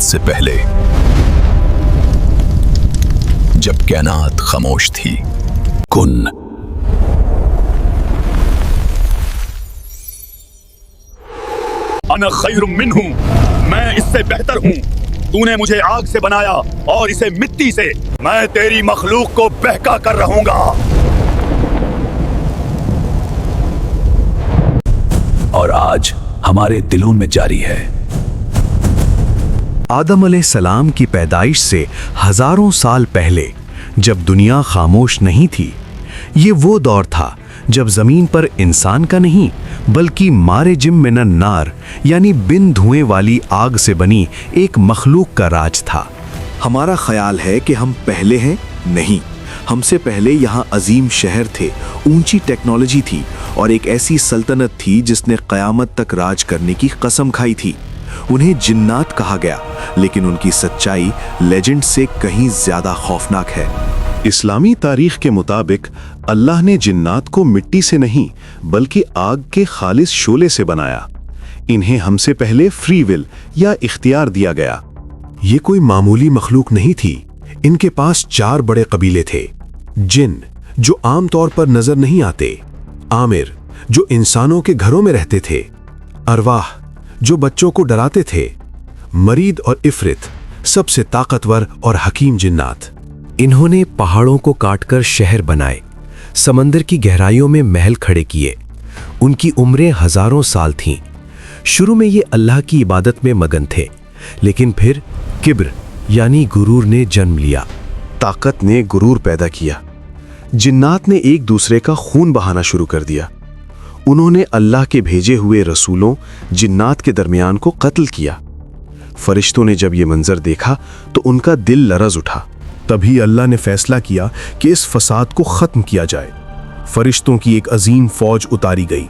से पहले, जब कायनात खामोश थी। कुन। अना खैरुम मिन्हु, मैं इससे बेहतर हूँ। तूने मुझे आग से बनाया और इसे मिट्टी से। मैं तेरी मखलूक को बहका कर रहूंगा। और आज हमारे दिलों में जारी है। आदम अलैहिस्सलाम की पैदाइश से हजारों साल पहले, जब दुनिया खामोश नहीं थी, ये वो दौर था जब जमीन पर इंसान का नहीं बल्कि मारेजिम मिनन नार यानी बिन धुएं वाली आग से बनी एक मखलूक का राज था। हमारा ख्याल है कि हम पहले हैं, नहीं, हमसे पहले यहाँ अजीम शहर थे, ऊंची टेक्नोलॉजी थी और एक ऐसी सल्तनत थी जिसने क़यामत तक राज करने की कसम खाई थी। उन्हें जिन्नात कहा गया, लेकिन उनकी सच्चाई लेजेंड से कहीं ज्यादा खौफनाक है। इस्लामी तारीख के मुताबिक अल्लाह ने जिन्नात को मिट्टी से नहीं बल्कि आग के खालिस शोले से बनाया। इन्हें हमसे पहले फ्री विल या इख्तियार दिया गया। ये कोई मामूली मखलूक नहीं थी। इनके पास 4 बड़े कबीले थे। जिन, जो आमतौर पर नजर नहीं आते। आमिर, जो इंसानों के घरों में रहते थे। अरवाह, जो बच्चों को डराते थे। मरीद और इफरित, सबसे ताकतवर और हकीम जिन्नात। इन्होंने पहाड़ों को काटकर शहर बनाए, समंदर की गहराइयों में महल खड़े किए। उनकी उम्रें हजारों साल थीं। शुरू में ये अल्लाह की इबादत में मगन थे, लेकिन फिर किब्र यानी गुरूर ने जन्म लिया। ताकत ने गुरूर पैदा किया। जिन्नात ने एक दूसरे का खून बहाना शुरू कर दिया। उन्होंने अल्लाह के भेजे हुए रसूलों जिन्नात के दरमियान को कत्ल किया। फरिश्तों ने जब ये मंजर देखा तो उनका दिल लरज उठा। तभी अल्लाह ने फैसला किया कि इस फसाद को खत्म किया जाए। फरिश्तों की एक अजीम फौज उतारी गई।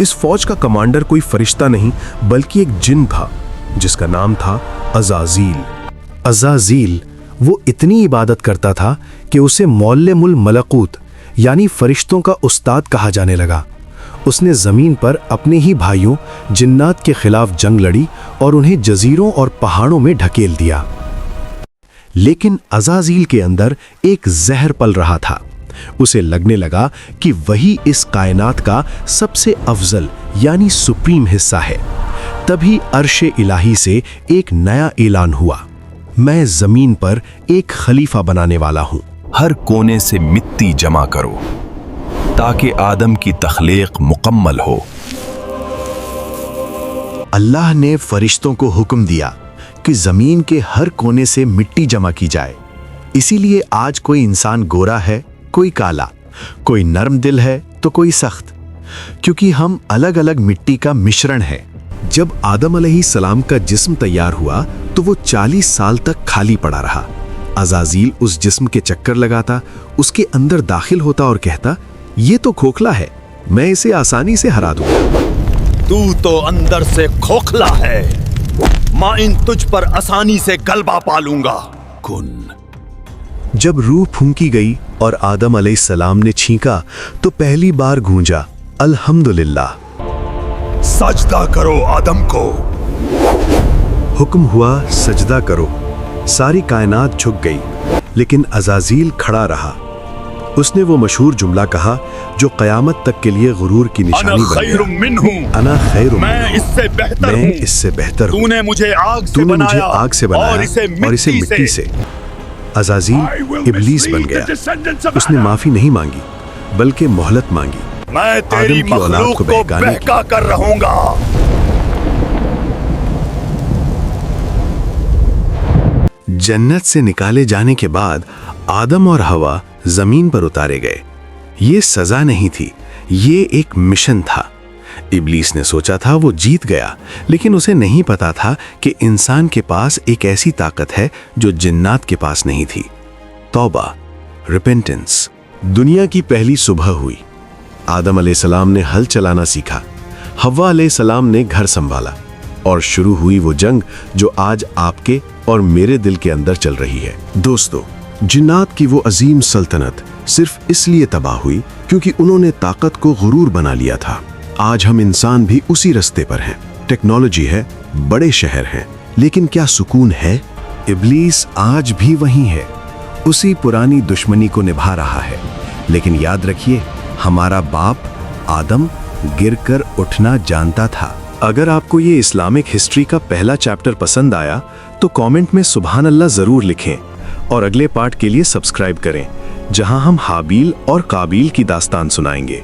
इस फौज का कमांडर कोई फरिश्ता नहीं बल्कि एक जिन था, जिसका नाम था अज़ाज़ील। अज़ाज़ील वो इतनी इबादत करता था कि उसे मौल्लमुल मलकूत यानी फरिश्तों का उस्ताद कहा जाने लगा। उसने जमीन पर अपने ही भाइयों जिन्नात के खिलाफ जंग लड़ी और उन्हें जजीरों और पहाड़ों में ढकेल दिया। लेकिन अज़ाज़ील के अंदर एक जहर पल रहा था। उसे लगने लगा कि वही इस कायनात का सबसे अफजल यानी सुप्रीम हिस्सा है। तभी अर्शे इलाही से एक नया ऐलान हुआ, मैं जमीन पर एक खलीफा बनाने वाला हूं। हर कोने से मिट्टी जमा करो ताकि आदम की तख्लीक मुकम्मल हो। अल्लाह ने फरिश्तों को हुक्म दिया कि जमीन के हर कोने से मिट्टी जमा की जाए। इसीलिए आज कोई इंसान गोरा है, कोई काला, कोई नरम दिल है तो कोई सख्त, क्योंकि हम अलग अलग मिट्टी का मिश्रण है। जब आदम अलैहिस्सलाम का जिस्म तैयार हुआ तो वो 40 साल तक खाली पड़ा रहा। अज़ाज़ील उस जिस्म के चक्कर लगाता, उसके अंदर दाखिल होता और कहता, ये तो खोखला है, मैं इसे आसानी से हरा दूंगा। तू तो अंदर से खोखला है, मैं तुझ पर आसानी से गलबा पालूंगा। कुन। जब रूह फूंकी गई और आदम अलैहिस्सलाम ने छींका तो पहली बार गूंजा, अल्हम्दुलिल्लाह। सजदा करो आदम को। हुक्म हुआ, सजदा करो। सारी कायनात झुक गई, लेकिन अज़ाज़ील खड़ा रहा। उसने वो मशहूर जुमला कहा जो क़यामत तक के लिए गुरूर की निशानी बन गया। अना खैरुम, मैं इससे बेहतर हूँ। तूने मुझे आग से बनाया और इसे मिट्टी से। अज़ाज़ील इब्लीस बन गया। उसने माफी नहीं मांगी बल्कि मोहलत मांगी। मैं तेरी आदम की औलाद को बहका कर रहूंगा। जन्नत से निकाले जाने के बाद आदम और हवा जमीन पर उतारे गए। ये सजा नहीं थी, ये एक मिशन था। इब्लीस ने सोचा था वो जीत गया, लेकिन उसे नहीं पता था कि इंसान के पास एक ऐसी ताकत है जो जिन्नात के पास नहीं थी। तौबा, रिपेंटेंस। दुनिया की पहली सुबह हुई। आदम अलैहिस्सलाम ने हल चलाना सीखा, हव्वा अलैहिस्सलाम ने घर संभाला और शुरू हुई वो जंग जो आज आपके और मेरे दिल के अंदर चल रही है। दोस्तों, जिन्नात की वो अजीम सल्तनत सिर्फ इसलिए तबाह हुई क्योंकि उन्होंने ताकत को गुरूर बना लिया था। आज हम इंसान भी उसी रास्ते पर हैं। टेक्नोलॉजी है, बड़े शहर हैं, लेकिन क्या सुकून है? इब्लीस आज भी वहीं है, उसी पुरानी दुश्मनी को निभा रहा है। लेकिन याद रखिए, हमारा बाप आदम गिरकर उठना जानता था। अगर आपको ये इस्लामिक हिस्ट्री का पहला चैप्टर पसंद आया तो कमेंट में सुभान अल्लाह जरूर लिखें और अगले पार्ट के लिए सब्सक्राइब करें, जहां हम हाबील और काबील की दास्तान सुनाएंगे।